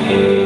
Senhor.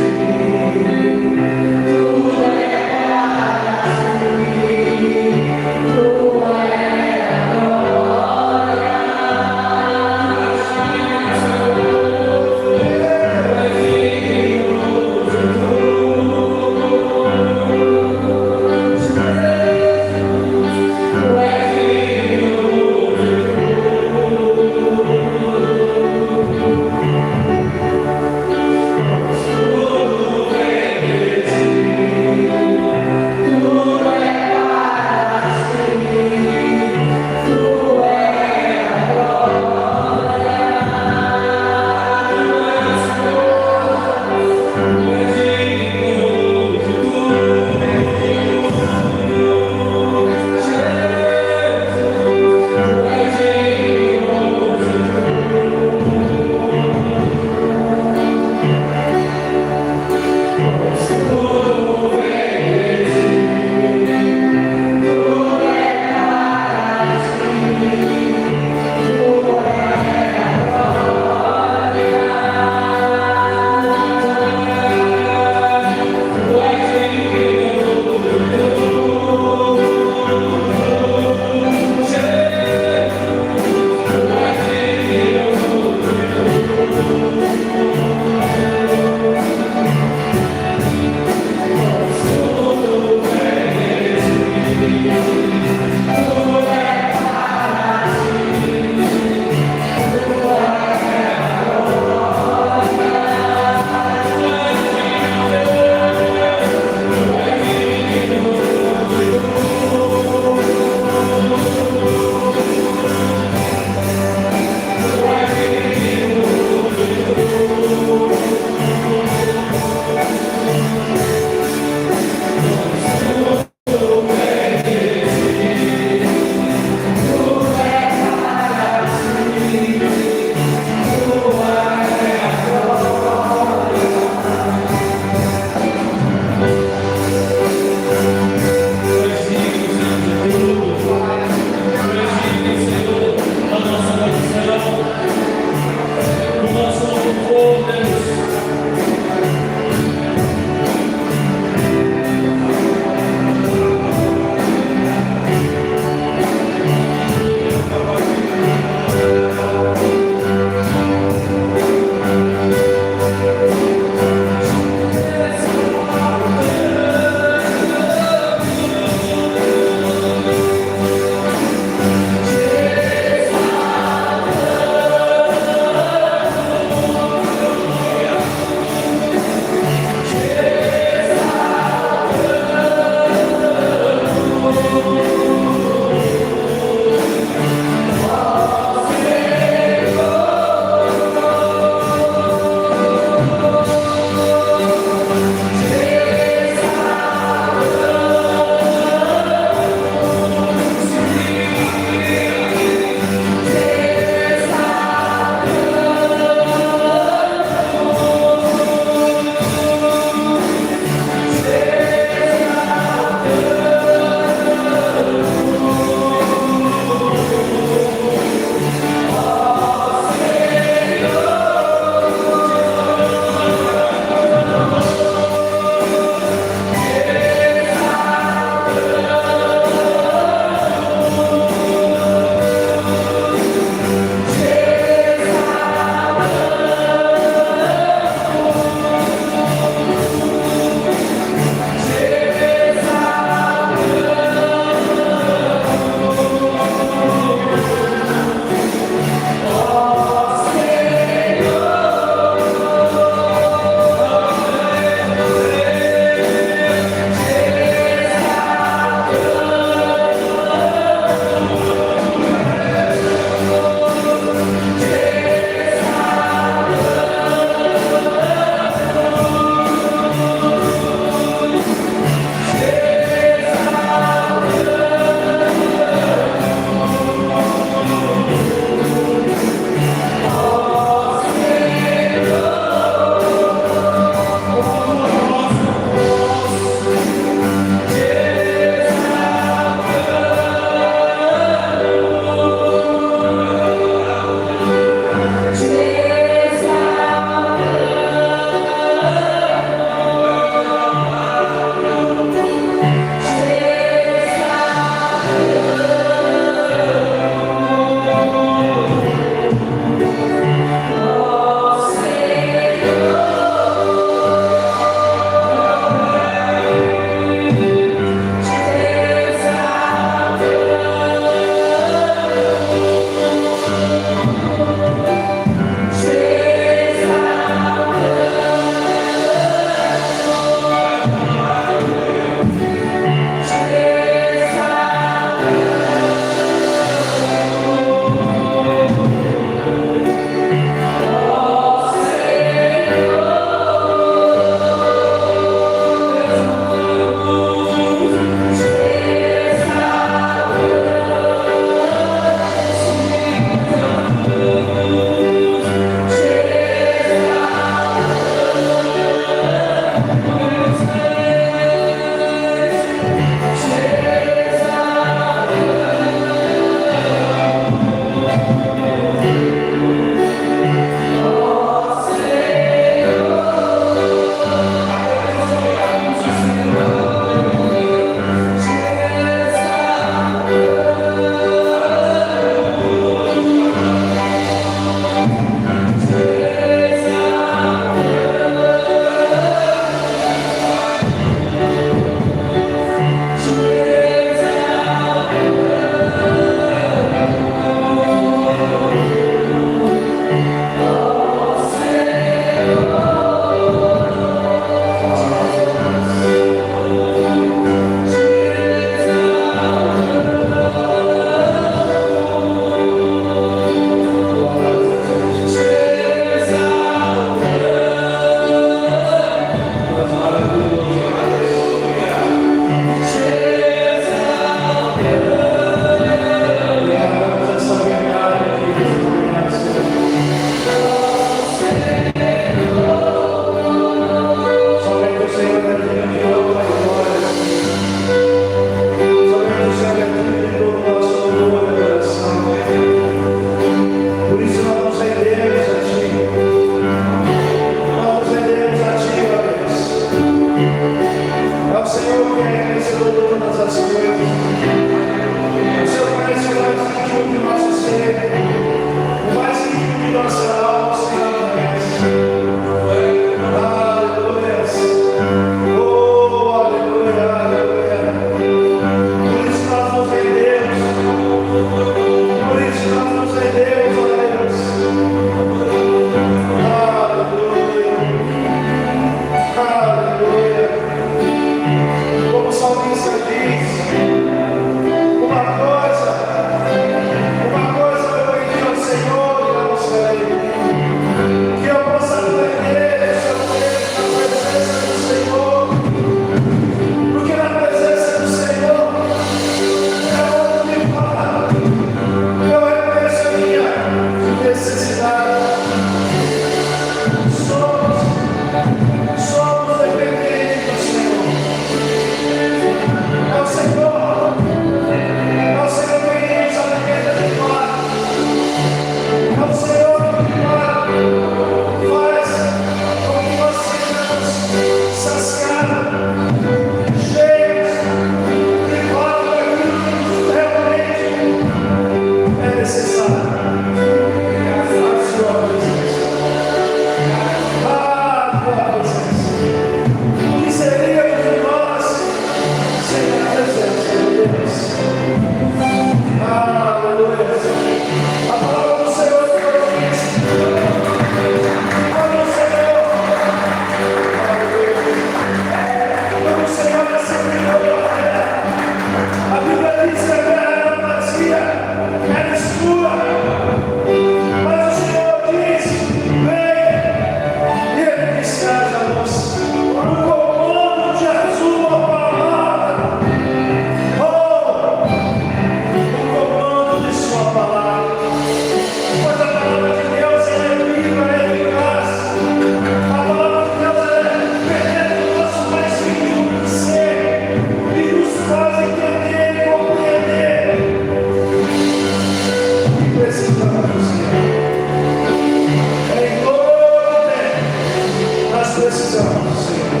precisamos, Senhor.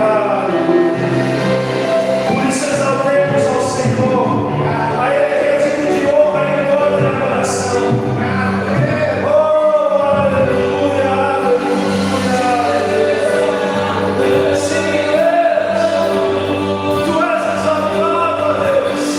Aleluia. Por isso exaltemos ao Senhor. A Ele que é digno de honra e glória na adoração. Oh, aleluia, aleluia, aleluia. Sim, Deus. Tu és exaltado, Deus.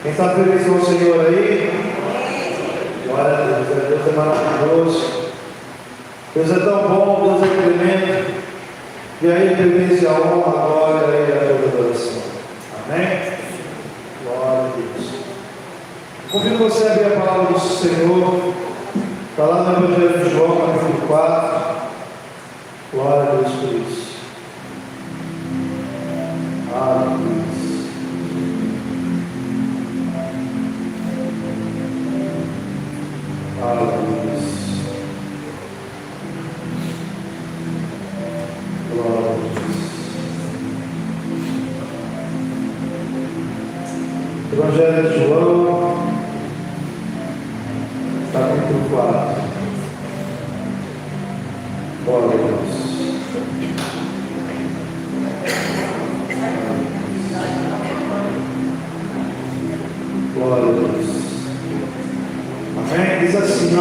Quem está feliz com o Senhor aí? Glória a Deus, Deus é maravilhoso. Deus é tão bom, Deus é tremendo. E aí pertence a honra, a glória e a toda adoração. Amém? Glória a Deus. Convido você a abrir a palavra do Senhor. Está lá no Evangelho de João, capítulo 4. Glória a Deus por isso. Aleluia. Aleluia. Glória a Deus. Evangelho de João, capítulo 4. Glória a Deus. Glória a Deus. Amém? Diz assim, ó.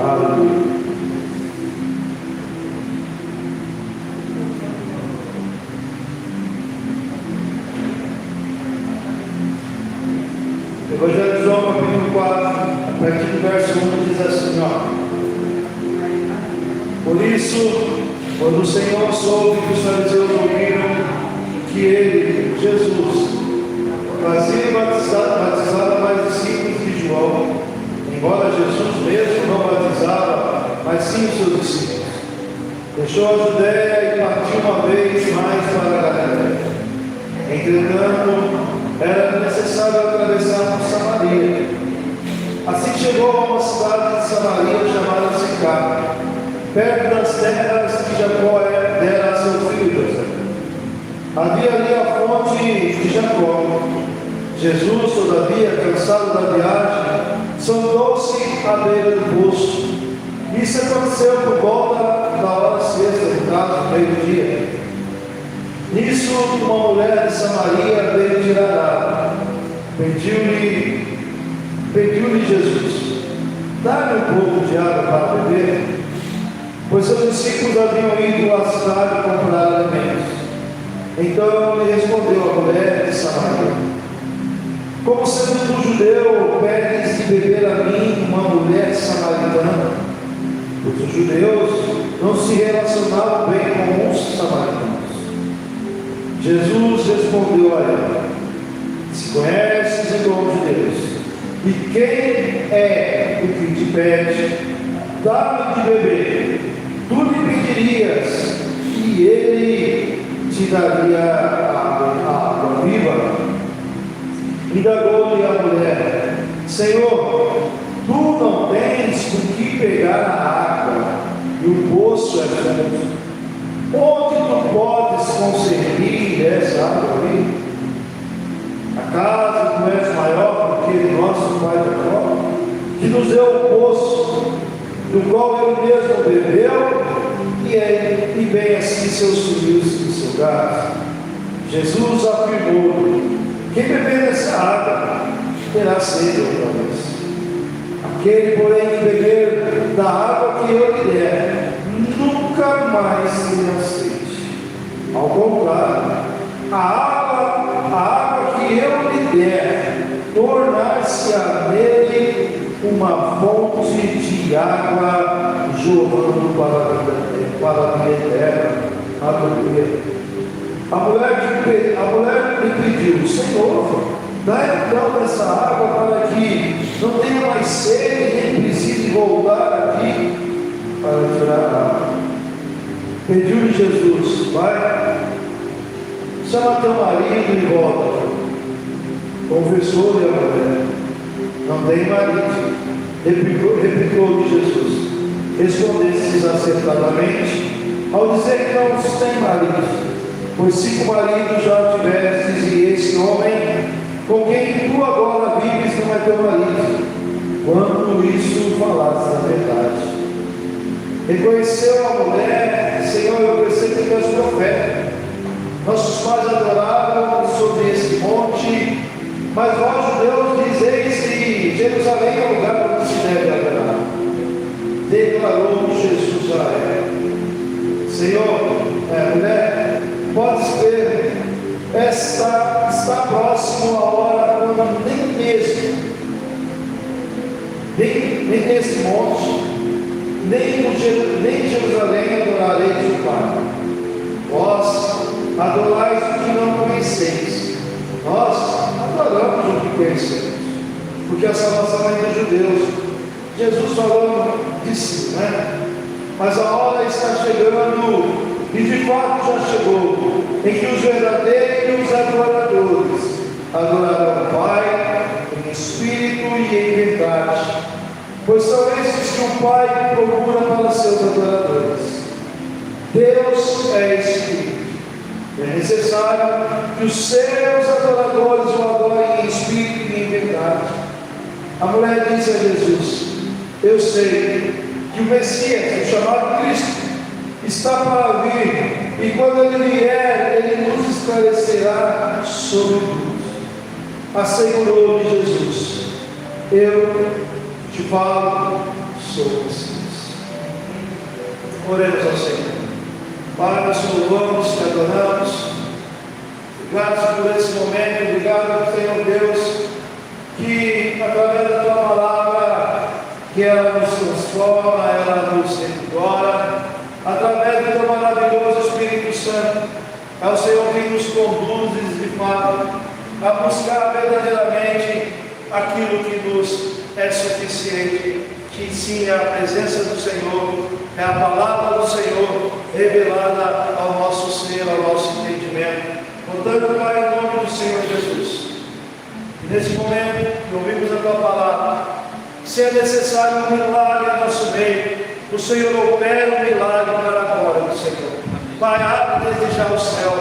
Aleluia. Evangelho de João, capítulo 4, a partir do verso 1, diz assim, ó. Por isso, quando o Senhor soube que os fariseus ouviram que ele, Jesus, fazia e batizava mais discípulos de João, embora Jesus mesmo não batizava, mas sim os seus discípulos, deixou a Judéia e partiu uma vez mais para a Galiléia. Entretanto, era necessário atravessar por Samaria. Assim chegou a uma cidade de Samaria chamada Sicar, perto das terras que Jacó dera a seu filho José. Havia ali a fonte de Jacó. Jesus, todavia, cansado da viagem, sentou-se à beira do poço. Isso aconteceu por volta da hora sexta, no caso, meio-dia. Nisso, uma mulher de Samaria veio tirar água. Pediu-lhe Jesus: dá-me um pouco de água para beber. Pois seus discípulos haviam ido à cidade comprar alimentos. Então lhe respondeu a mulher de Samaria: como sendo tu judeu pedes de beber a mim, uma mulher samaritana? Pois os judeus não se relacionavam bem com os samaritanos. Jesus respondeu a ela: se conheces o dom de Deus, e quem é o que te pede, dá-me de beber, tu lhe pedirias, e ele te daria a água viva. Indagou-lhe a mulher: Senhor, tu não tens com que pegar a água, e o poço é fundo. Onde tu podes conseguir essa água viva? Acaso tu és maior do que nosso pai Jacó, que nos deu o poço, do qual ele mesmo bebeu, e bem assim seus filhos e seu gado? Jesus afirmou: quem beber dessa água terá sede outra vez. Aquele, porém, que beber da água que eu lhe der, nunca mais terá sede. Ao contrário, a água que eu lhe der, tornar-se-á nele uma fonte de água jorrando para a vida eterna. Aleluia. A mulher lhe pediu: Senhor, dá então essa água para que não tenha mais sede, nem precise voltar aqui para tirar a água. Pediu-lhe Jesus: vai, chama teu marido e volta. Confessou-lhe a mulher: não tem marido. Replicou-lhe Jesus: respondestes acertadamente ao dizer que não tem marido. Pois 5 maridos já tivestes, e esse homem com quem tu agora vives não é teu marido. Quando isso falaste a verdade. Reconheceu a mulher: Senhor, eu percebo que tu és profeta. Nossos pais adoraram sobre esse monte, mas vós, judeus, dizeis que Jerusalém é o lugar onde se deve adorar. Declarou Jesus a ela: Senhor, mulher, podes ver, está próximo a hora quando nem nesse monte, nem em Jerusalém adorareis o Pai. Vós adorais o que não conheceis, nós adoramos o que conhecemos, porque a salvação é dos judeus. Jesus falando de si, né? Mas a hora está chegando, e de fato já chegou, em que os verdadeiros adoradores adorarão o Pai em espírito e em verdade, pois são esses que o Pai procura para seus adoradores. Deus é espírito. É necessário que os seus adoradores o adorem em espírito e em verdade. A mulher disse a Jesus: eu sei que o Messias, o chamado Cristo, está para vir, e quando ele vier, ele nos esclarecerá sobre tudo. Assegurou-lhe Jesus: eu te falo sobre vocês. Oremos ao Senhor. Pai, nós te louvamos, te adoramos. Obrigado por esse momento, obrigado, Senhor Deus, que através da tua palavra, que ela nos transforma, ela nos revigora, através do teu maravilhoso Espírito Santo. É o Senhor que nos conduz de fato a buscar verdadeiramente aquilo que nos é suficiente, que sim é a presença do Senhor, é a palavra do Senhor revelada ao nosso ser, ao nosso entendimento. Portanto, Pai, em nome do Senhor Jesus, nesse momento que ouvimos a tua palavra, se é necessário um milagre em nosso meio, o Senhor opera um milagre para a glória do Senhor. Vai, abre desde já o céu,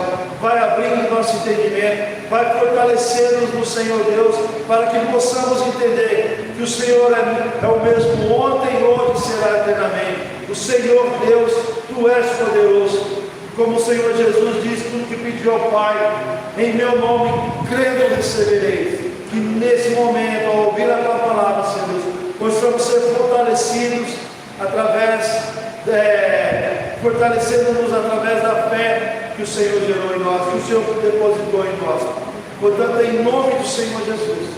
vai abrindo nosso entendimento, vai fortalecendo-nos no Senhor Deus, para que possamos entender que o Senhor é o mesmo ontem, hoje e será eternamente. O Senhor Deus, tu és poderoso. Como o Senhor Jesus disse: tudo que pediu ao Pai, em meu nome, crendo receberei. Que nesse momento, ao ouvir a tua palavra, Senhor, possamos ser fortalecidos fortalecendo-nos através da fé que o Senhor gerou em nós, que o Senhor depositou em nós. Portanto, em nome do Senhor Jesus,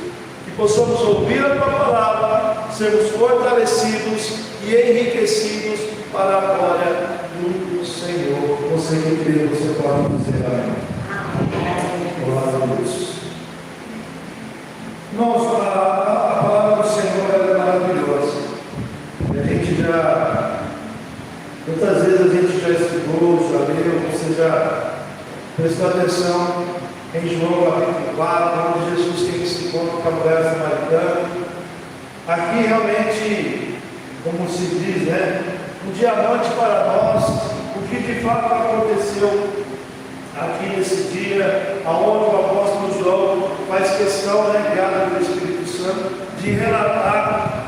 que possamos ouvir a Tua palavra, sermos fortalecidos e enriquecidos para a glória do Senhor. Você que crê, você pode dizer amém. Glória a Deus. Irmãos, a palavra do Senhor é maravilhosa. E a gente muitas vezes a gente já estudou, já leu, você já prestou atenção em João capítulo 4, onde Jesus tem que se encontrar com a mulher samaritana. Aqui realmente, como se diz, um diamante para nós, o que de fato aconteceu aqui nesse dia, aonde o apóstolo João faz questão, guiado pelo Espírito Santo, de relatar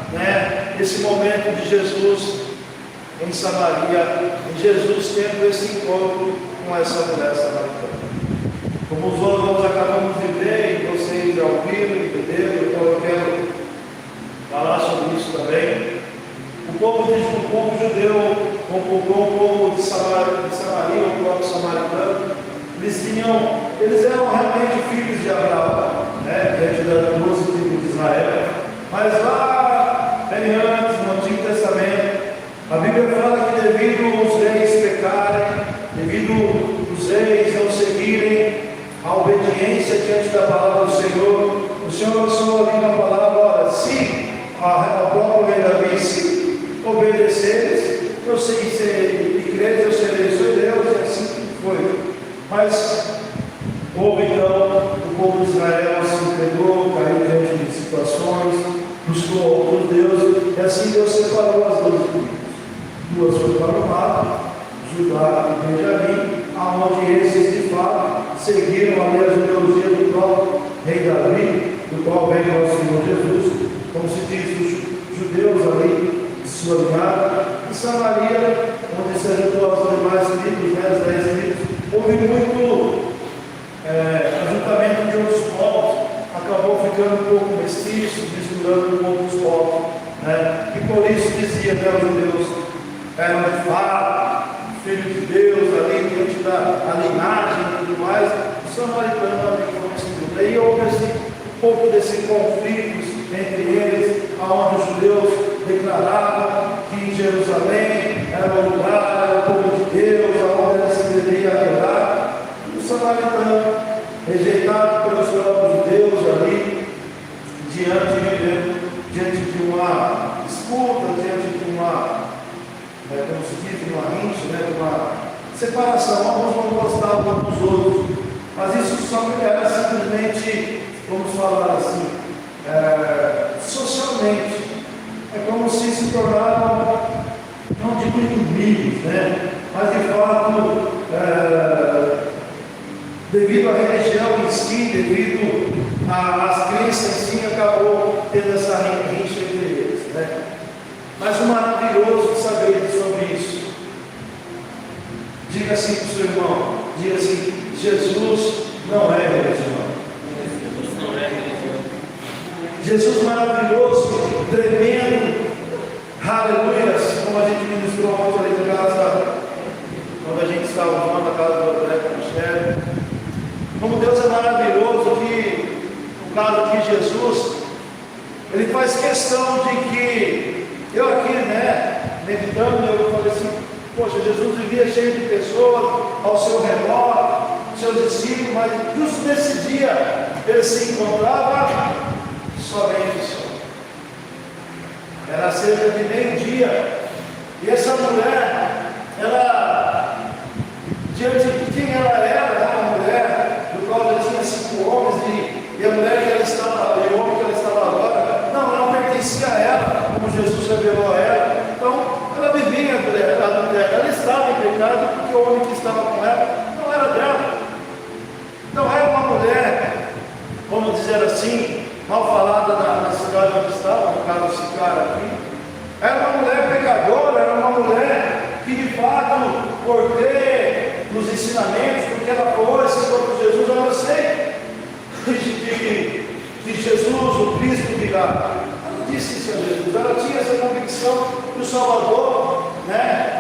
esse momento de Jesus em Samaria, e Jesus tendo esse encontro com essa mulher samaritana. Como os outros acabamos de ver, e vocês já ouviram e entenderam, então eu quero falar sobre isso também. O povo judeu, o povo de Samaria, o próprio samaritano, eles eram realmente filhos de Abraão, diante das 12 tribos de Israel. Mas lá, bem antes, no Antigo Testamento, a Bíblia fala que devido os reis pecarem, devido os reis não seguirem a obediência diante da palavra do Senhor, o Senhor lançou ali na palavra: olha, se ao próprio rei Davi se obedeceres, eu sei e creres, eu serei seu Deus, e assim foi. Mas houve então o povo de Israel se entregou, caiu diante de situações, buscou outros deuses, e assim Deus separou as duas tribos. Duas foram para o mato, Judá e Benjamim, aonde esses de fato seguiram a mesma ideologia do próprio rei Davi, do qual vem o Senhor Jesus, como se diz, os judeus ali de sua linhagem, e Samaria, onde se ajuntou as demais tribos, as 10 tribos. Houve muito ajuntamento de outros povos, acabou ficando um pouco mestiço, misturando com outros povos, e por isso dizia, os judeus eram de fato filhos de Deus, ali diante da linhagem e tudo mais. O samaritano ali foi misturado. Aí houve um pouco desse conflito entre eles, onde os judeus declaravam que em Jerusalém era o lugar, era o povo de Deus, aonde ela se deveria adorar. E o samaritano, rejeitado pelos próprios judeus ali, diante de uma disputa, diante de uma, como se diz, de uma rincha, de uma separação, alguns não gostavam uns dos outros, mas isso só era simplesmente, vamos falar assim, socialmente. É como se tornavam, não digo inimigos, mas de fato, devido à religião em si, devido às crenças em si, acabou tendo essa rincha entre eles. Mas o maravilhoso de saber sobre isso, diga assim para o seu irmão, diga assim: Jesus não é religião. Jesus maravilhoso, tremendo, aleluias, como a gente ministrou ontem ali na casa, quando a gente estava lá na casa do André Michel. Como Deus é maravilhoso, que no caso aqui Jesus, Ele faz questão de que eu aqui, meditando, eu falei assim: poxa, Jesus vivia cheio de pessoas ao seu redor, seus discípulos, mas justo nesse dia ele se encontrava somente só. Era cerca de meio-dia, e essa mulher, ela, diante de quem ela era uma mulher, do qual já tinha 5 homens, e a mulher que ela estava, e o homem que ela estava agora, não pertencia a ela, como Jesus revelou a ela. Então, ela vivia adultério, ela estava em pecado, porque o homem que estava com ela não era dela. Então, era uma mulher, vamos dizer assim, mal falada na cidade onde estava, no caso Sicar aqui. Era uma mulher pecadora, era uma mulher que de fato, por ter nos ensinamentos, porque ela foi, se for por Jesus, eu sei de Jesus, o Cristo virá. Ela disse isso a Jesus, ela tinha essa convicção que o Salvador,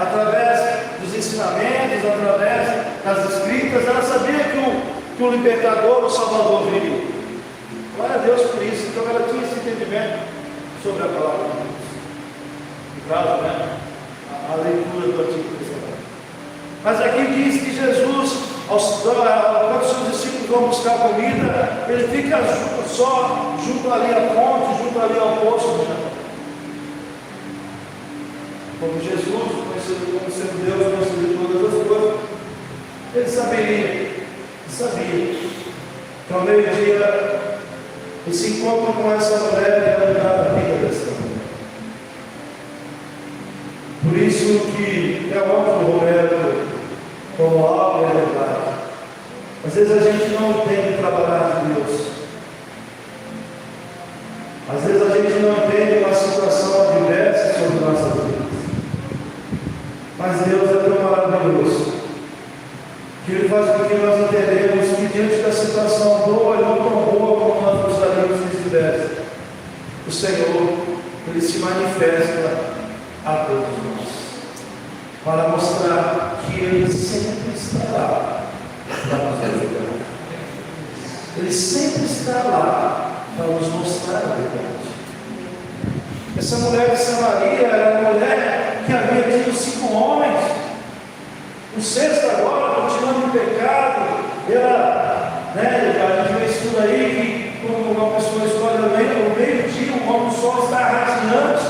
através dos ensinamentos, através das escritas, ela sabia que o libertador, o Salvador viria. Glória a Deus por isso. Então ela entendimento sobre a palavra de Deus. No caso, né? A leitura do Antigo Testamento. Mas aqui diz que Jesus, quando seus discípulos vão buscar comida, ele fica só junto ali à fonte, junto ali ao poço. Né? Como Jesus, conhecido como sendo Deus, conhecido de todas as coisas, ele sabia que ao meio-dia ele se encontra com essa mulher e ela dá a vida dessa mulher. Por isso que é óbvio, Roberto, como algo é verdade. Às vezes a gente não entende o trabalhar de Deus. Às vezes a gente não entende uma situação adversa sobre nossas vidas. Mas Deus é tão maravilhoso que Ele faz com que nós entendemos que diante da situação boa e não tão boa como nós gostaríamos que estivesse, o Senhor, Ele se manifesta a todos nós, para mostrar que Ele sempre estará para nos ajudar. Ele sempre está lá para nos mostrar a verdade. Essa mulher de Samaria era uma mulher que havia tido 5 homens. O sexto agora, continuando em pecado, ela, a gente vê isso tudo aí, que como uma pessoa escolhe no meio-dia, quando o sol está radiante,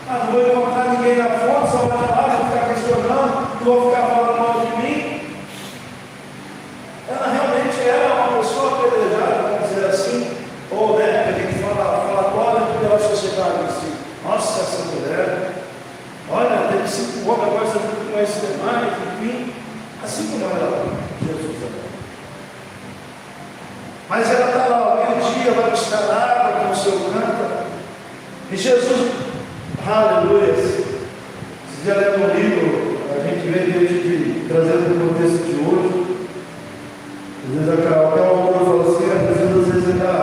não vou encontrar ninguém na fonte, só vai lá, vou ficar questionando, não vou ficar falando mal de mim. Ela realmente era uma pessoa apedrejada, vamos dizer assim, ou que a gente fala pela sociedade em si. Nossa, essa mulher, olha, teve 5 homens, agora você não conhece demais, enfim, assim como era Jesus. Mas ela está lá, ao meio-dia, vai buscar água com o seu cântaro, e Jesus, aleluia, se já leu um livro, a gente vê desde trazendo para o contexto de hoje, às vezes até o autor fala assim, às vezes ele está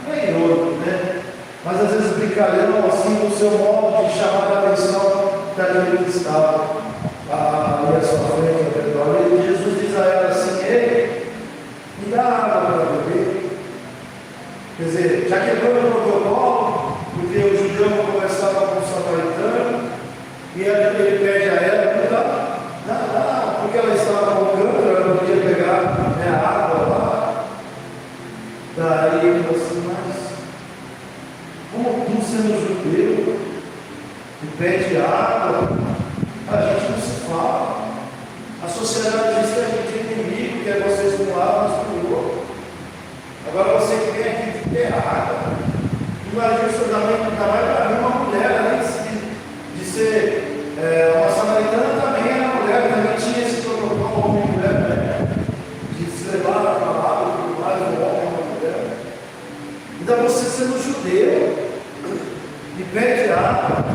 meio irônico, né? Mas às vezes brincalhão assim, no seu modo de chamar a atenção daquele que estava ali à sua frente, ao redor. E Jesus diz a ela assim: ei, me dá água para beber. Quer dizer, já quebrou o protocolo, porque o judeu não conversava com o samaritano, e ele pede a ela: me dá, porque ela estava com o cântaro, ela não podia pegar a água lá. Daí ele falou assim: mas como tu sendo judeu e pede água, a gente não se fala. A sociedade diz que a gente é inimigo, que é vocês de um lado, nós do outro. Agora você que vem aqui de ter água, imagina isso ainda mais para mim, uma mulher, além de ser uma samaritana, também era uma mulher, também tinha esse protocolo, homem e mulher, né? De se levar a palavra, tudo mais, um homem e uma mulher. Então você sendo judeu e pede água,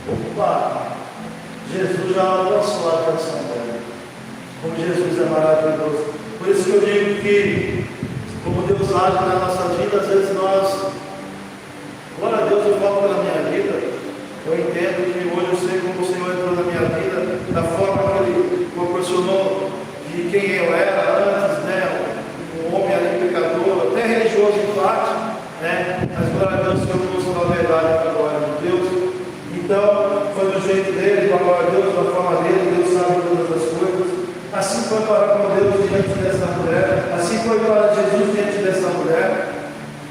opa, Jesus já alcançou a atenção dela. Como Jesus é maravilhoso. Por isso que eu digo que, como Deus age na nossa vida, às vezes nós, glória a Deus, eu falo pela minha vida, eu entendo que hoje eu sei como o Senhor entrou na minha vida, da forma que Ele proporcionou de quem eu era antes, um homem ali pecador, até religioso em parte, mas glória a Deus, o Senhor mostrou a verdade para a glória de Deus. Então, foi do jeito dele, para a glória de Deus, da forma dele, Deus sabe todas as coisas. Assim foi para com Deus diante dessa mulher, assim foi para Jesus diante dessa mulher,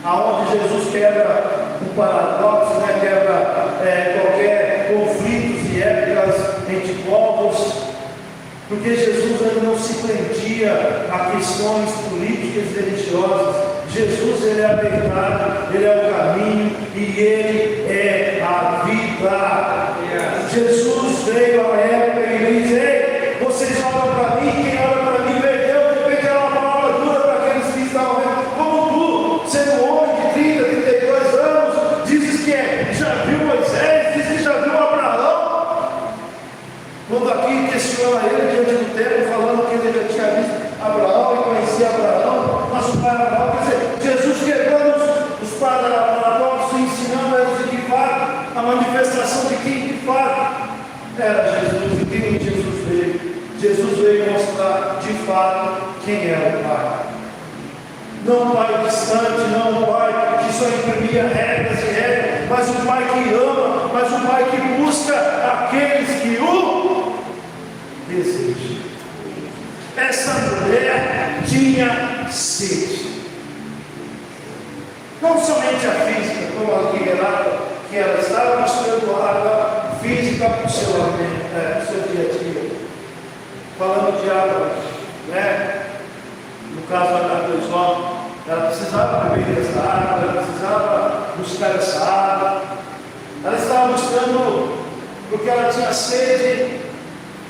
aonde Jesus quebra um paradoxo, quebra qualquer conflitos e épocas entre povos, porque Jesus ele não se prendia a questões políticas e religiosas. Jesus ele é a verdade, ele é o caminho e ele é a vida. Jesus veio à época e ele diz: ei, vocês olham para mim, quem olha para mim vê Deus. De repente era uma palavra dura para aqueles que estavam vendo. Como tu, sendo um homem de 30, 32 anos, dizes que já viu Moisés, dizes que já viu Abraão. Quando aqui questiona ele diante do templo, falando que ele já tinha visto Abraão e conhecia Abraão, nosso pai Abraão, quer dizer, Jesus quebrando os paradoxos, ensinando a eles de que fato, a manifestação de quem de fato era Jesus e quem Jesus veio. Jesus veio mostrar de fato quem era o Pai. Não um Pai distante, não um Pai que só imprimia cria regras e regras, mas um pai que ama, mas um pai que busca aqueles que o desejam. Essa mulher tinha sede. Não somente a física, como aqui relata, que ela estava buscando água física para o seu alimento, para o seu dia a dia. Falando de água, né? No caso da Crisóstomo, ela precisava beber essa água, ela precisava buscar essa água. Ela estava buscando porque ela tinha sede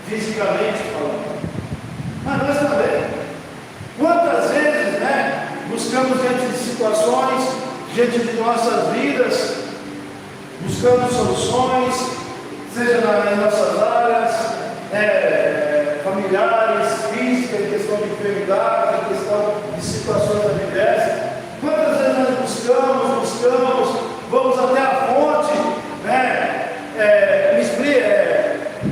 fisicamente falando. Mas nós também. Quantas vezes, né? Buscamos diante de situações, diante de nossas vidas, buscando soluções, seja nas nossas áreas familiares, físicas, em questão de enfermidade, em questão de situações adversas. Quantas vezes nós buscamos, vamos até a fonte, né?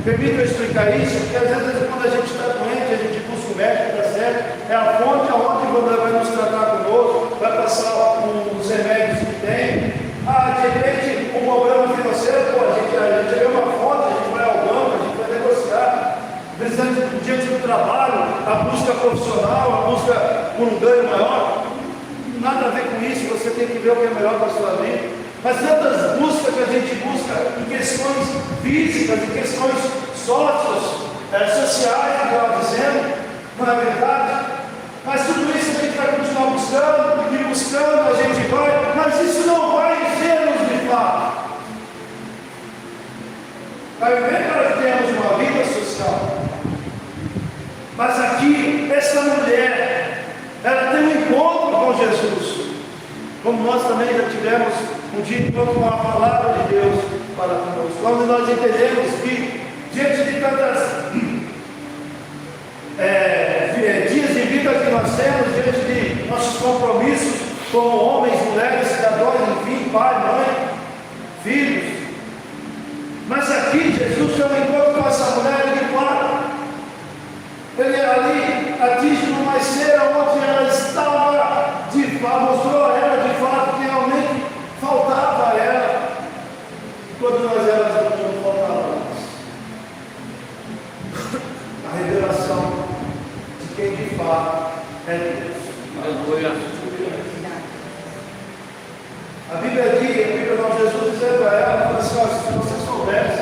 Permita eu explicar isso, porque às vezes quando a gente está doente, a gente busca o médico, está certo? É a fonte aonde ele vai nos tratar conosco, vai passar os remédios que tem. De repente, um problema financeiro, a gente vê uma fonte, a gente vai ao banco, a gente vai negociar. Precisando diante do trabalho, a busca profissional, a busca por um ganho maior. Nada a ver com isso, você tem que ver o que é melhor para a sua vida. Mas tantas buscas que a gente busca em questões físicas, em questões sociais, que estava dizendo, não é verdade? Mas tudo isso a gente vai continuar buscando, e buscando, a gente vai, mas isso não vai encher-nos de fato. Vai ver que nós temos uma vida social. Mas aqui, essa mulher, ela tem um encontro com Jesus. Como nós também já tivemos um dia de encontro com a palavra de Deus para conosco. Quando nós entendemos que, diante de tantas dias de vida que nós temos, diante de nossos compromissos como homens, mulheres, cidadãos, enfim, pai, mãe, filhos. Mas aqui Jesus tem um encontro com essa mulher e para. Ele ali atinge numa esteira onde ela estava, mostrou a ela de fato que realmente faltava a ela. Quando nós éramos não faltava a revelação de quem de fato é Deus. Aleluia. A Bíblia não, Jesus dizendo para ela, assim, se você soubesse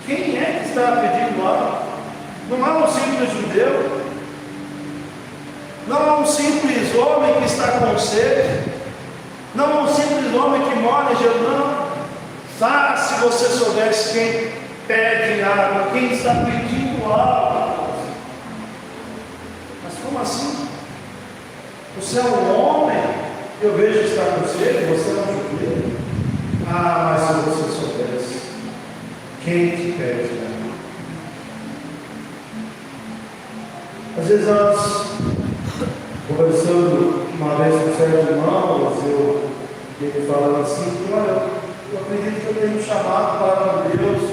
quem é que está pedindo água, não é um simples judeu, não é um simples homem que está com sede, não é um simples homem que mora em Jerusalém. Se você soubesse quem pede água, quem está pedindo água. Mas como assim? Você é um homem, eu vejo que está com sede, você é um judeu. Mas se você soubesse quem te pede água. Às vezes nós, conversando uma vez com certos irmãos, ele falando assim, olha, eu acredito que eu tenho um chamado para Deus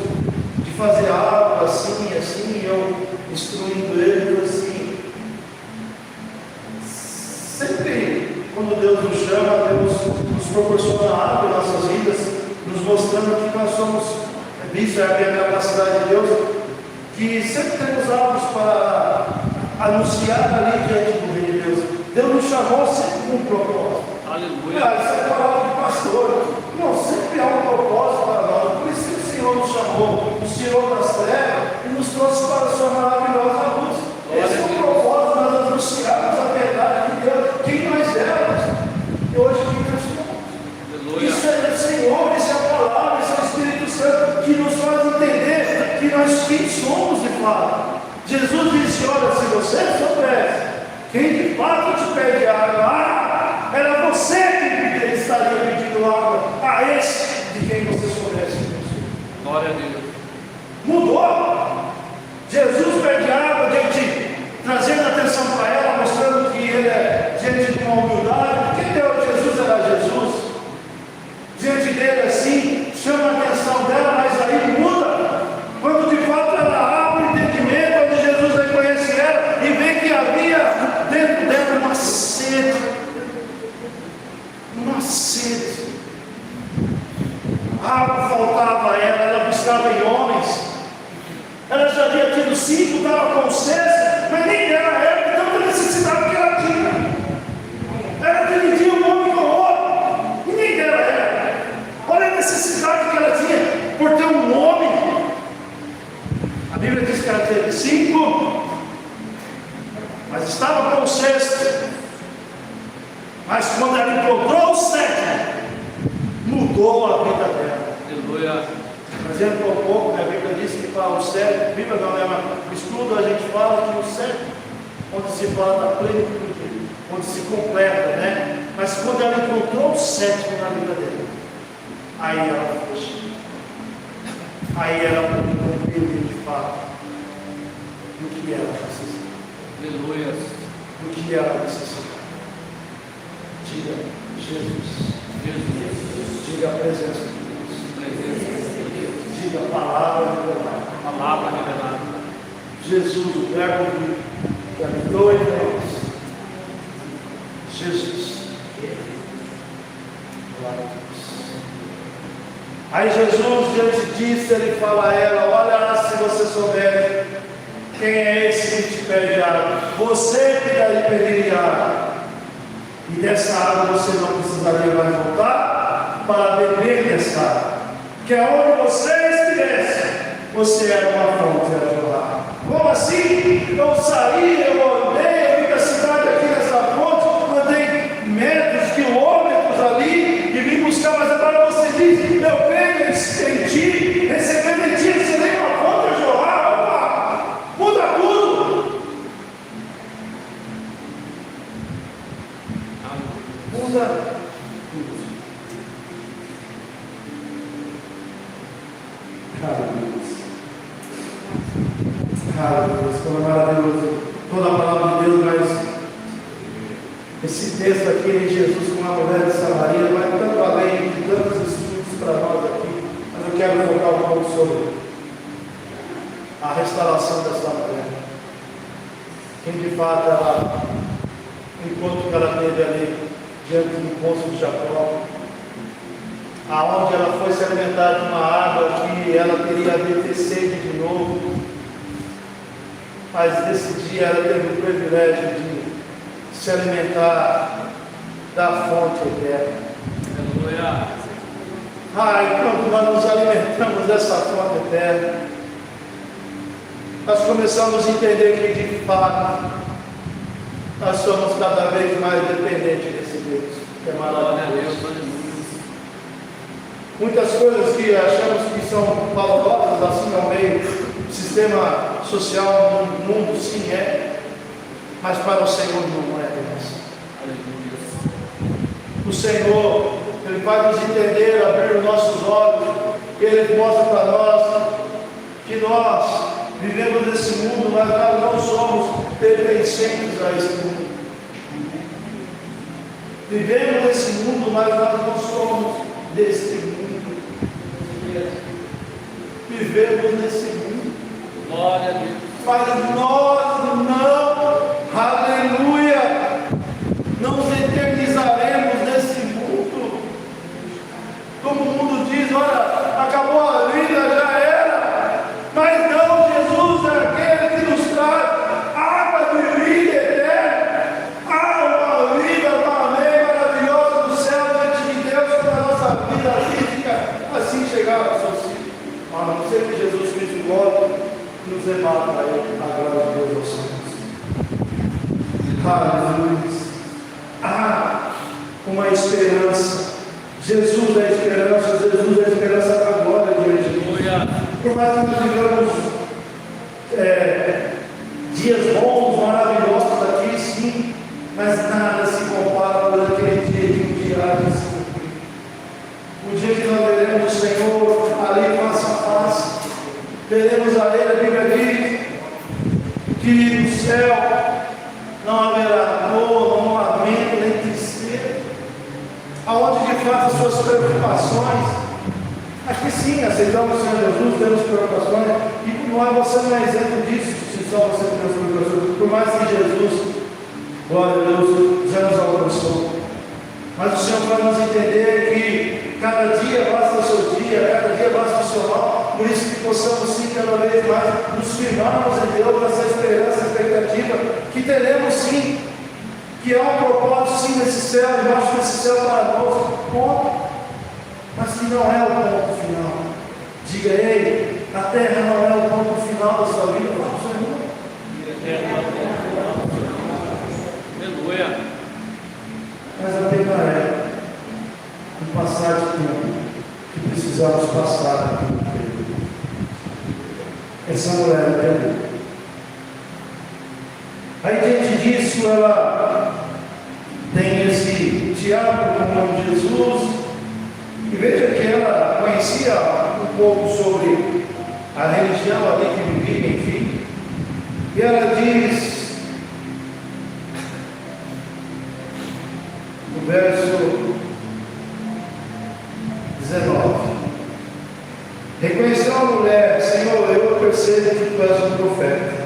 de fazer algo assim, e eu instruindo ele, assim. Sempre quando Deus nos chama, Deus nos proporciona algo em nossas vidas, nos mostrando que nós somos, isso é a minha capacidade de Deus, que sempre temos algo para anunciar ali diante do reino de Deus. Deus nos chamou sempre com um propósito. Aleluia. Isso é palavra de pastor. Não, sempre há um propósito para nós. Por isso que o Senhor nos chamou, o Senhor das trevas, e nos trouxe para a sua maravilhosa luz. Esse é o propósito, nós anunciarmos a verdade de Deus, quem nós éramos e hoje quem nós somos. Isso é o Senhor, isso é a palavra, isso é o Espírito Santo que nos faz entender que nós quem somos de fato. Jesus disse, olha, se você soubesse quem de fato te pede água, era você que estaria pedindo água a esse de quem você soubesse. Glória a Deus. Mudou. Jesus pede água, trazendo atenção para ela, mostrando que ele é diante de uma humildade. Quem deu Jesus era Jesus. Diante dele assim, chama a atenção dela, mas aí muda. Quando de fato ela abre o entendimento, onde Jesus reconhece ela e vê que havia dentro dela uma sede. água faltava a ela, ela buscava em homens. Ela já havia tido 5, estava com 6, mas nem dela era, tanta necessidade que ela tinha. Ela dividia um homem com o outro, e nem dela era. Olha a necessidade que ela tinha por ter um homem. A Bíblia diz que ela teve 5, mas estava com o 6. Mas quando ela encontrou o 7, mudou a vida dela. Aleluia. Exemplo um pouco, a Bíblia diz que para o 7, Bíblia não é um estudo, a gente fala que o 7, onde se fala da plenitude, onde se completa, né? Mas quando ela encontrou o 7 na vida dela, aí ela foi. Aí ela compreendeu de fato do que ela precisava. Aleluia. Do que ela precisava. Diga Jesus. Jesus. Diga a presença de Deus. Diga a palavra revelada. Palavra revelada. Jesus, o verbo que habitou em nós. Jesus. Glória a Deus. Aí Jesus, diante disso, ele fala a ela: olha, se você souber quem é esse que te pede água, você que daí pediria água, e dessa água você não precisaria mais voltar para beber dessa água, que aonde você estivesse, você era uma fonte a jorrar. Como assim? Eu saí, eu andei, eu vim da cidade aqui nessa fonte, andei metros, quilômetros ali, e vim buscar, mas agora você diz: eu creio em ti, recebendo em ti, você tem uma fonte a jorrar. Opa, muda tudo. Muda tudo. Deus, como é maravilhoso toda a palavra de Deus, mas esse texto aqui em Jesus com a mulher de Samaria vai tanto além de tantos estudos para nós aqui, mas eu quero focar um pouco sobre a restauração dessa mulher. Quem de fato ela, enquanto que ela teve ali diante do poço de Jacó, aonde ela foi se alimentar de uma água que ela teria de ter sede de novo, mas nesse dia ela teve o privilégio de se alimentar da fonte eterna. Aleluia. Quando nós nos alimentamos dessa fonte eterna, nós começamos a entender que de fato nós somos cada vez mais dependentes desse Deus, que é maravilhoso. Muitas coisas que achamos que são valorosas assim ao meio do sistema social do mundo, sim é, mas para o Senhor não é dessa. O Senhor, Ele vai nos entender, abrir os nossos olhos, Ele mostra para nós que nós vivemos nesse mundo, mas nós não somos pertencentes a esse mundo. Vivemos nesse mundo, mas nós não somos desse mundo. Vivemos nesse mundo. Glória a Deus. Mas nós não, aleluia, não nos eternizaremos nesse mundo. Como o mundo diz: olha, acabou a vida, já era. Mas não, Jesus é aquele que nos traz água de vida eterna, uma vida, uma lei maravilhosa do céu diante de Deus, para a nossa vida física assim chegar ao seu fim. A não ser que Jesus Cristo volte, nos embata a Ele, a glória de Deus aos céus. Aleluia. Uma esperança. Jesus é a esperança, Jesus é a esperança da glória de Deus. Por mais que nós vivamos dias bons, maravilhosos aqui, sim, mas nada se compara com aquele dia que o dia há de se cumprir. O dia que nós veremos o Senhor ali face a face, veremos a Ele. A Bíblia diz que no céu não haverá dor, não lamento, nem tristeza, aonde de fato as suas preocupações. Aqui sim, aceitamos o Senhor Jesus, temos preocupações, e você não é exemplo disso, se só você tem as preocupações. Por mais que Jesus, glória a Deus, já nos alcançou, mas o Senhor vai nos entender que cada dia basta o seu dia, cada dia basta o seu mal, por isso que possamos sim cada vez mais nos firmarmos em Deus, nessa esperança, expectativa, que teremos sim, que há um propósito sim nesse céu, debaixo desse céu maravilhoso, ponto, mas que não é o ponto final. Diga, ei, a terra não é o ponto final da sua vida, vamos, Senhor. Aleluia. Mas a pena é o passar de tempo que precisamos passar aqui no tempo. Essa mulher entendeu. Aí diante disso ela tem esse diálogo com o nome de Jesus, e veja que ela conhecia um pouco sobre a religião ali que vivia, enfim, e ela diz no verso 19: reconheceu a mulher, Senhor, eu percebo que tu és um profeta.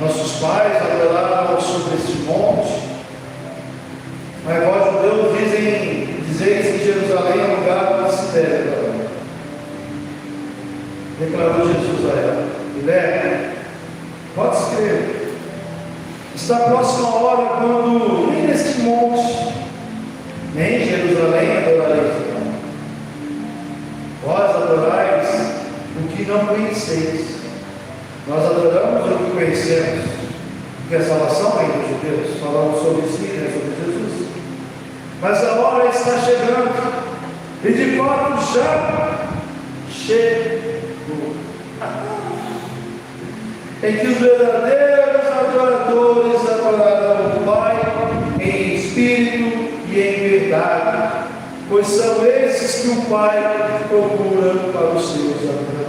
Nossos pais adoraram sobre este monte, mas vós, judeus, dizeis que Jerusalém é lugar para se deve. Declarou Jesus a ela: mulher, pode escrever, está próxima a hora quando nem neste monte, nem em Jerusalém adorareis. Vós adorais o que não conheceis. Nós adoramos o que conhecemos, porque a salvação vem dos judeus. Falamos sobre si, né, sobre Jesus. Mas a hora está chegando, e de fato já chegou, em que os verdadeiros adoradores adorarão o Pai em espírito e em verdade, pois são esses que o Pai procura para os seus adoradores.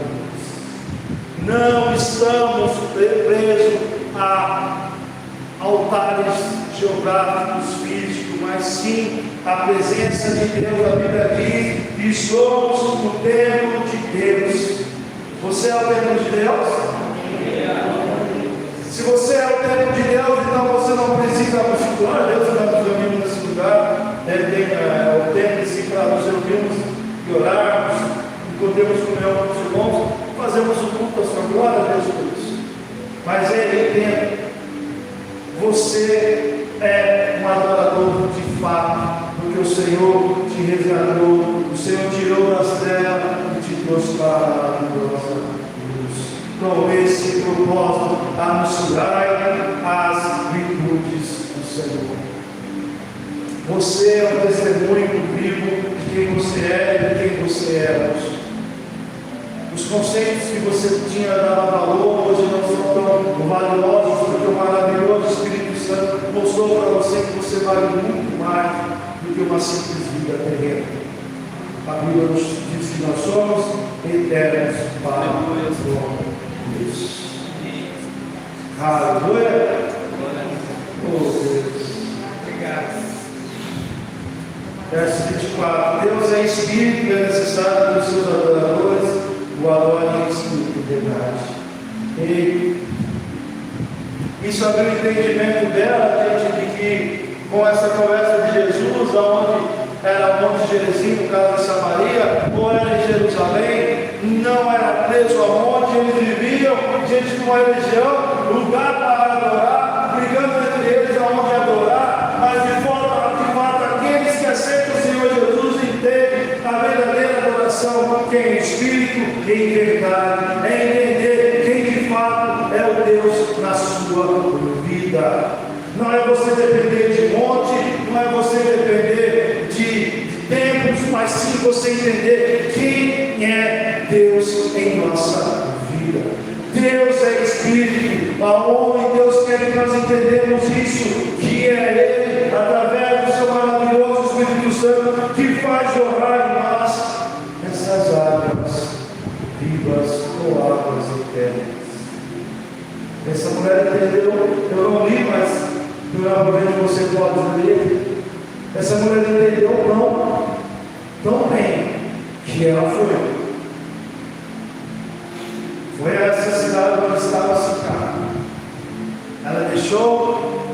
Não estamos presos a altares geográficos, físicos, mas sim a presença de Deus. A Bíblia diz que somos o templo de Deus. Você é o templo de Deus? Se você é o templo de Deus, então você não precisa buscar Deus. Nós reunimos nesse lugar, tem o templo em si para nos reunirmos e orarmos, e podemos comer com os irmãos, fazemos o culto à sua glória a Deus por isso. Mas Ele entende, você é um adorador de fato, porque o Senhor te resgatou, o Senhor tirou das trevas e te trouxe para a maravilhosa luz. Com esse propósito, anunciai as virtudes do Senhor. Você é um testemunho vivo de quem você é e de quem você é hoje. Os conceitos que você tinha dado valor hoje não são tão valiosos, porque o maravilhoso Espírito Santo mostrou para você que você vale muito mais do que uma simples vida terrena. A Bíblia nos diz que nós somos eternos para Deus. Aleluia! Oh Deus! Obrigado. Verso 24: Deus é Espírito, é necessário que os seus adoradores o adorem em Espírito e verdade. E isso abriu o entendimento dela diante de que, com essa conversa de Jesus, aonde era o Monte Gerizim, no caso de Samaria, ou era em Jerusalém, não era preso aonde eles viviam, diante de uma religião, lugar para adorar, brigando entre eles aonde adorar, mas de fato aqueles que aceitam o Senhor Jesus entendem a verdadeira adoração, que é em espírito e em verdade, é entender quem de fato é o Deus na sua vida. Não é você depender de monte, não é você depender de templos, mas sim você entender quem é Deus em nossa vida. Deus é Espírito, aonde Deus quer que nós entendemos isso, que é Ele, através do seu maravilhoso Espírito Santo, que faz jorrar em nós essas águas vivas ou águas eternas. Essa mulher entendeu, eu não li, mas provavelmente você pode ler. Essa mulher entendeu tão bem que ela foi. Foi a essa cidade onde estava ficando. Ela deixou,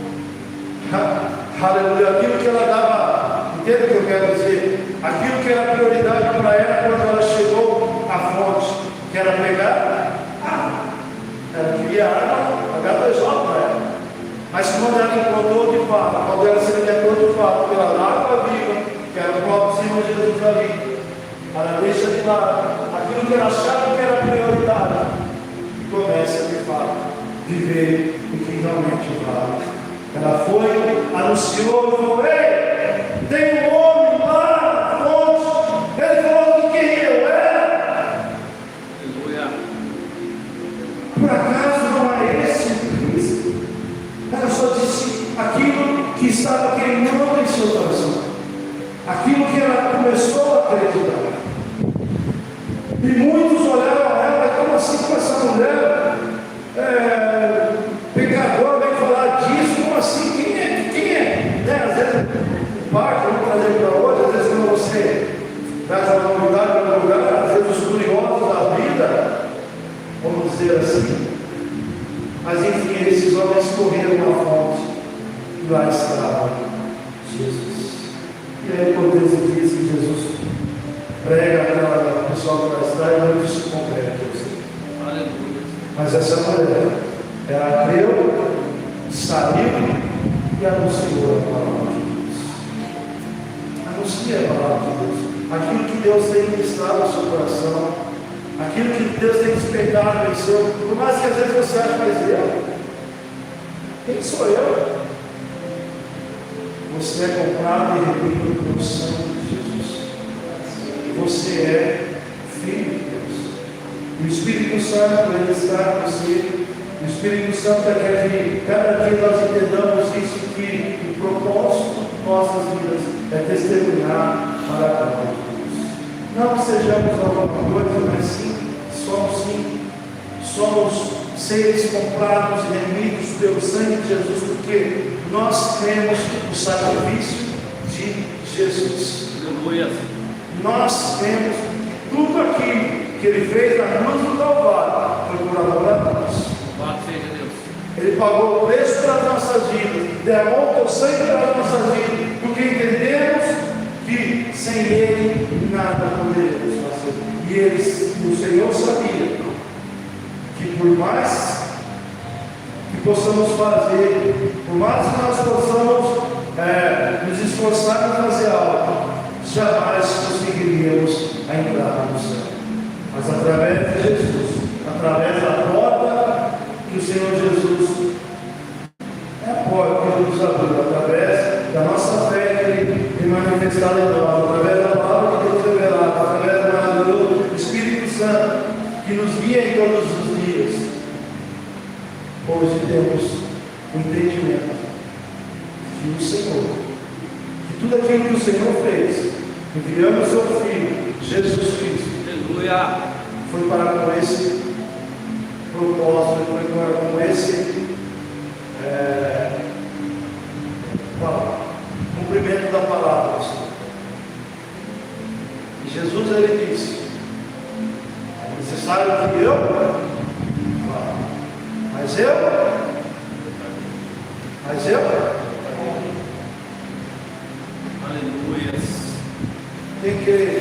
aleluia, aquilo que ela dava. Entende o que eu quero dizer? Aquilo que era prioridade para ela quando ela chegou à fonte, que era pegar água. Ela queria água H2O para ela. Mas quando ela encontrou de fato, quando ela se alimentou de fato pela água viva, que era o próprio Senhor Jesus ali, ela deixa de lado aquilo que ela achava que era prioridade e começa de fato a viver o que realmente vale. Ela foi, anunciou e falou: ei, tem um homem lá na fonte. Ele falou que quem eu era. Aleluia. Por acaso não é esse o Cristo? Ela só disse aquilo que estava queimando em seu coração, aquilo que ela começou a acreditar. E muitos olharam a ela: como assim com essa mulher pecadora vem falar disso? Como assim? Quem é? Né? Às vezes o pai vamos trazer para outro, às vezes quando você traz uma novidade para um lugar, às vezes os curiosos da vida, vamos dizer assim. Mas enfim, esses homens correram na fonte e lá estava Jesus. E aí por Deus diz que Jesus prega aquela pessoa que vai estar e não isso concreto. Aleluia. Mas essa mulher, ela creu, saiu e anunciou a palavra de Deus. Anuncia a palavra de Deus. Aquilo que Deus tem ministrado no seu coração, aquilo que Deus tem despertado em seu. Por mais que às vezes você ache, mas eu? Quem sou eu? Você é comprado e redimido pelo sangue de Jesus. Você é filho de Deus. O Espírito Santo, ele está com você. O Espírito Santo quer que cada dia nós entendamos isso, que o propósito de nossas vidas é testemunhar para a glória de Deus. Não sejamos alguma coisa, mas sim, somos seres comprados e remidos pelo sangue de Jesus, porque nós cremos no sacrifício de Jesus. Aleluia. Nós cremos que tudo aquilo que Ele fez na cruz do Calvário foi por amor a nós. Louvado seja Deus. Ele pagou o preço pelas nossas vidas, derramou o seu sangue pelas nossas vidas, porque entendemos que sem Ele nada poderíamos fazer. E o Senhor sabia que por mais que possamos fazer, por mais que nós possamos nos esforçar em fazer algo, jamais conseguiríamos a entrada no céu. Mas através de Jesus, através da porta que o Senhor Jesus é a porta que Ele nos abriu, através da nossa fé que Ele tem manifestado em nós, através da palavra que Deus revelado, através do Espírito Santo que nos guia em todos os dias. Hoje temos o entendimento que o Senhor, que tudo aquilo que o Senhor fez, enviando o seu Filho, Jesus Cristo, Aleluia. foi para com esse propósito, foi para com esse cumprimento da palavra do Senhor. E Jesus, ele disse: é necessário que eu, mas eu, Aleluia. quem crê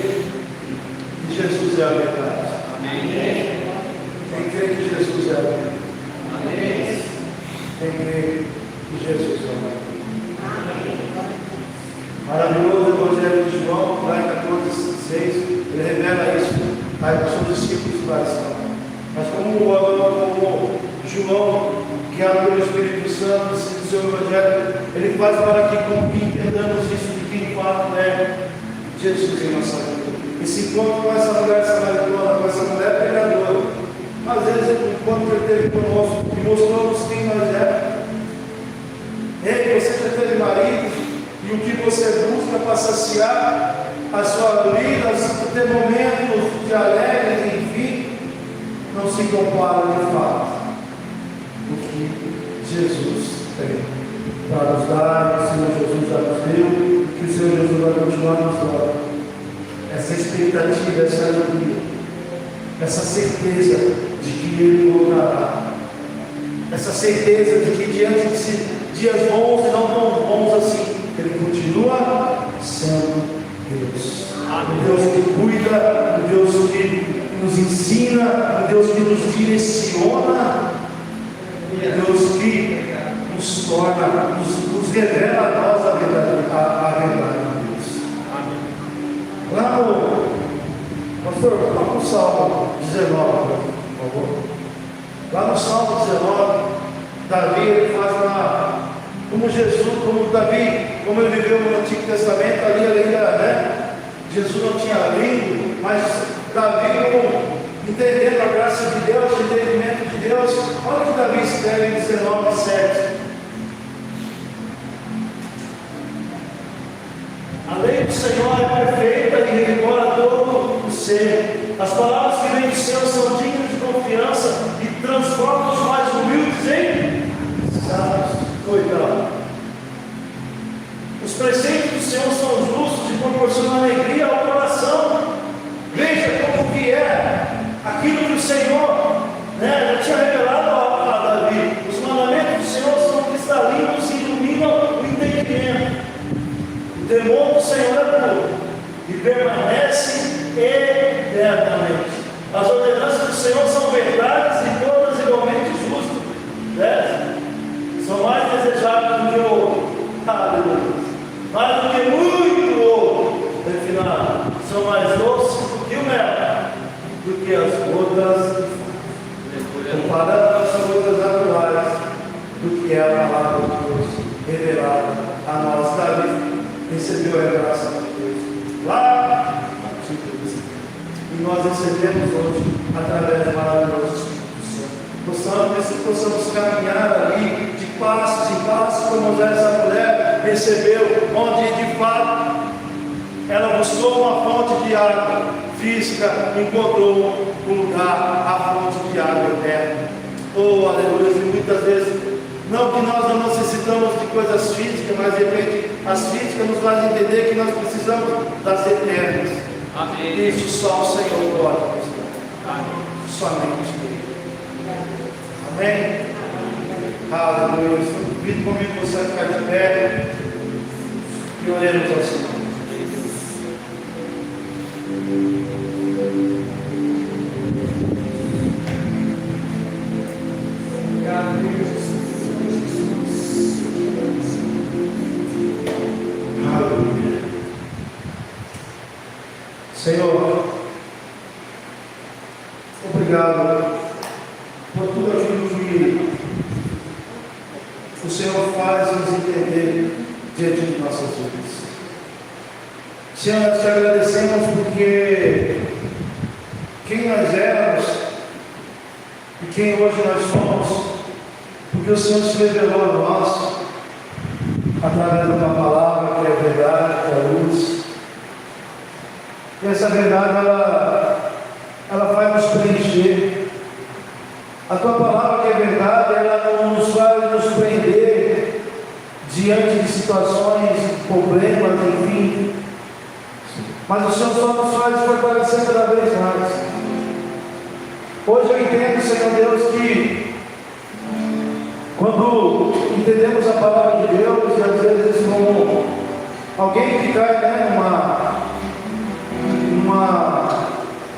que Jesus é a verdade? Amém. Quem crê que Jesus é a verdade? Amém. Quem crê que Jesus é a verdade? Maravilhoso o Evangelho de João, lá em 14:6, ele revela isso para os seus discípulos lá estão. Mas como João, guiado pelo Espírito Santo, no seu Evangelho, ele faz para que entendamos isso de quem fato é Jesus em nossa vida. Esse encontro com essa mulher samaritana, com essa mulher pecadora, às vezes o encontro que ele teve conosco, que mostrou-nos quem nós é. Ei, você já teve marido, e o que você busca para saciar a sua vida, ter momentos de alegre, enfim, não se compara de fato o que Jesus tem para nos dar, que o Senhor Jesus já nos deu, que o Senhor Jesus vai continuar nos dando. Essa expectativa, essa alegria, essa certeza de que Ele voltará, essa certeza de que diante de dias bons e não tão bons assim, Ele continua sendo Deus. um Deus que cuida, um Deus que nos ensina, um Deus que nos direciona, um Deus que nos torna, nos revela a nós a verdade de Deus. Lá no pastor, vamos no Salmo 19, por favor. Lá no Salmo 19, Davi ele faz uma. Como Jesus, como Davi, como ele viveu no Antigo Testamento, ali ainda, né? Jesus não tinha lido, mas Davi, entendendo a graça de Deus, o entendimento de Deus, olha o que Davi escreve em 19:7. A lei do Senhor é perfeita e revigora todo o ser. As palavras que vêm do céu são dignas de confiança e transformam os mais humildes em sábios. Os preceitos do Senhor são justos e proporcionam alegria ao coração. Veja como que é aquilo que o Senhor, né, já tinha revelado a Davi. Os mandamentos do Senhor são cristalinos e iluminam o entendimento. O temor do Senhor é puro e permanece eternamente. As ordenanças do Senhor são verdades e todas igualmente justas, né? São mais desejáveis do que o ouro, mais do que muito ouro refinado, são mais doces do que o mel, do que as gotas, comparando as gotas naturais, do que é a palavra de Deus revelada a nós. Davi recebeu a revelação de Deus lá, e nós recebemos hoje através do maravilhoso Espírito Santo. Possamos caminhar ali de passos em passos, como essa mulher recebeu, onde de fato ela buscou uma fonte de água física, encontrou um lugar, a fonte de água eterna. Oh, aleluia! E muitas vezes, não que nós não necessitamos de coisas físicas, mas de repente as físicas nos fazem entender que nós precisamos das eternas. Amém. Isso só o Senhor pode nos dar. Somente Ele. Amém? Aleluia. Convido comigo você a ficar de pé e oremos ao Senhor. Aleluia. Senhor, obrigado por tudo aquilo que o Senhor faz nos entender diante de nossas vidas. Senhor, nós te agradecemos porque quem nós éramos e quem hoje nós somos, porque o Senhor se revelou a nós através da tua palavra, que é a verdade, que é a luz. E essa verdade, ela vai nos preencher. A tua palavra, que é verdade, ela não nos faz nos prender diante de situações, problemas, enfim. Mas o Senhor só nos faz fortalecer cada vez mais. Hoje eu entendo, Senhor Deus, que quando entendemos a palavra de Deus, e às vezes como alguém que cai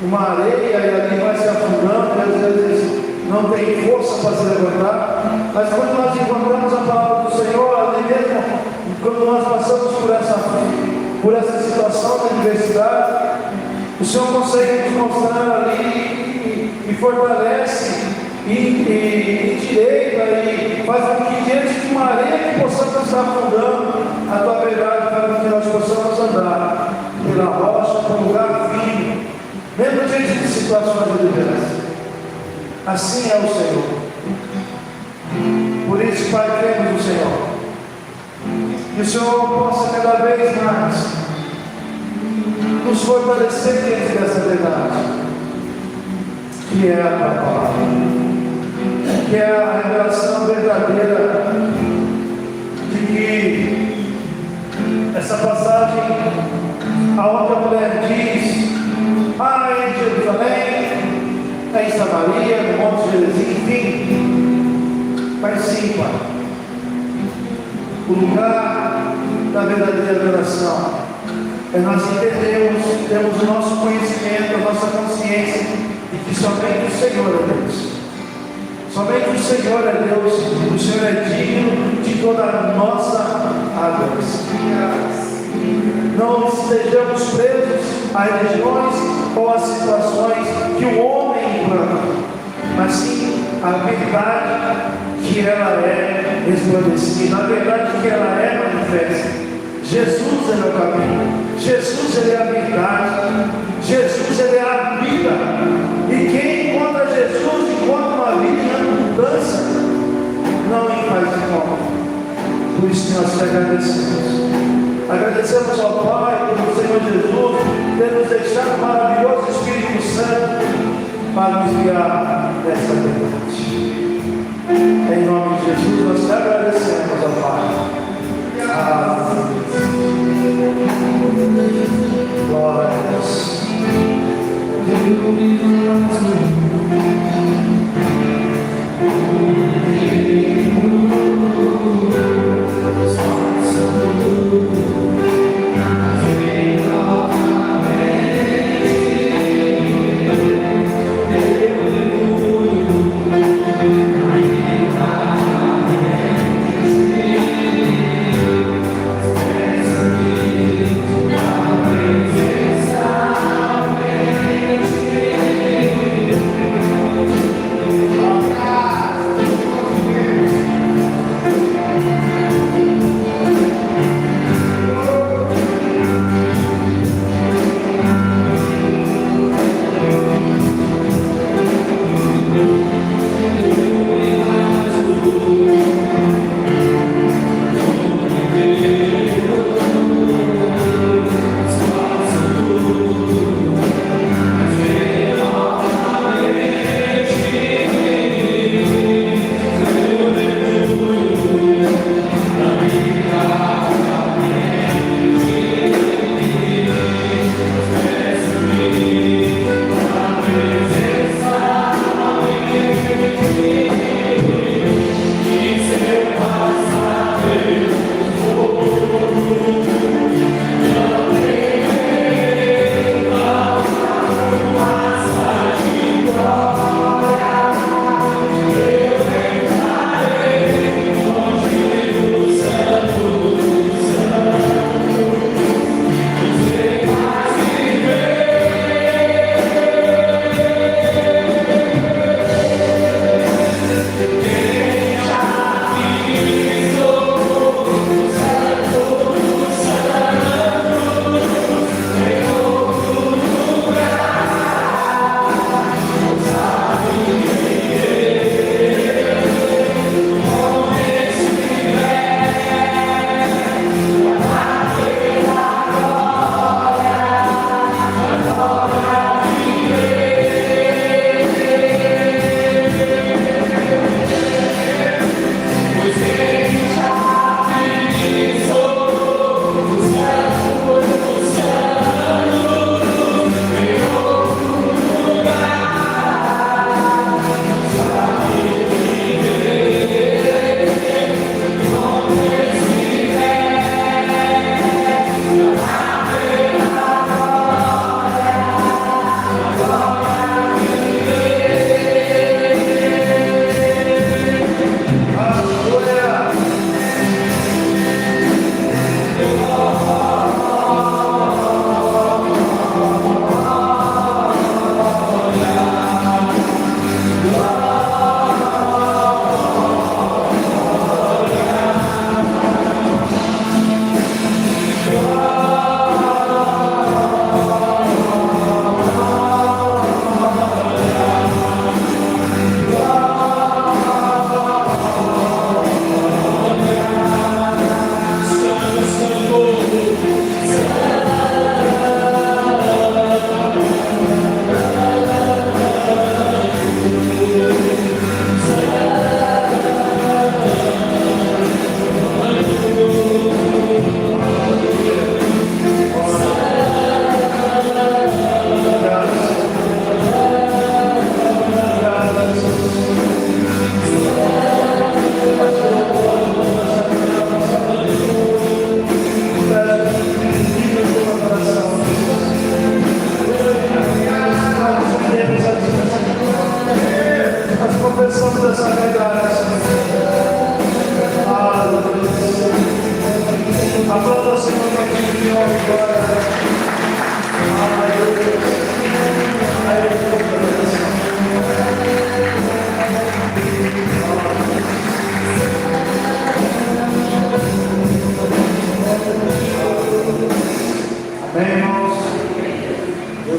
numa areia e ali vai se afundando, e às vezes não tem força para se levantar, mas quando nós encontramos a palavra do Senhor, ali mesmo, quando nós passamos por essa situação de adversidade, o Senhor consegue nos mostrar ali e fortalece e direita e faz com que diante de uma areia que possamos estar afundando, a tua verdade faz com que nós possamos andar pela rocha, por um lugar firme, mesmo diante de situações adversas. Assim é o Senhor. Por isso, Pai, cremos no Senhor. Que o Senhor possa cada vez mais nos fortalecer diante dessa verdade, que é a tua palavra, que é a revelação verdadeira de que essa passagem, aonde a mulher diz: é em Jerusalém, é em Samaria, no Monte Gerizim, enfim, mas sim, Pai, o lugar da verdadeira adoração nós entendemos, temos o nosso conhecimento, a nossa consciência de que somente o Senhor é Deus. Somente o Senhor é Deus, o Senhor é digno de toda a nossa adoração. Não estejamos presos a religiões ou a situações que o homem implanta, mas sim a verdade que ela é resplandecida, a verdade que ela é manifesta. Jesus ele é o caminho, Jesus ele é a verdade, Jesus ele é a vida, e quem encontra Jesus encontra uma vida em abundância, não em paz e fome. Por isso que nós te agradecemos. Agradecemos ao Pai, pelo Senhor Jesus, ter nos deixado o maravilhoso Espírito Santo para nos guiar nesta verdade. Em nome de Jesus, nós te agradecemos, ó Pai. Amém. Glória a Deus.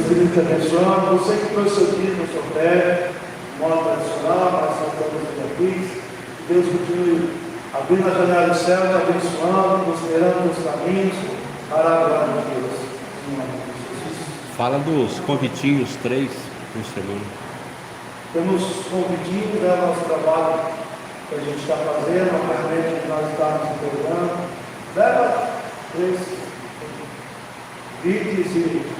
querido, te abençoando. Você que trouxe seu dízimo, seu pé, de modo tradicional, mas nós estamos aqui. Que Deus continue abrindo a janela do céu, te abençoando, prosperando nos caminhos, para a glória de Deus. Em nome de Jesus. Fala dos convitinhos, 3 por semana. Temos convitinhos, né, nosso trabalho que a gente está fazendo, obviamente nós estamos integrando. Leva 3 vídeos e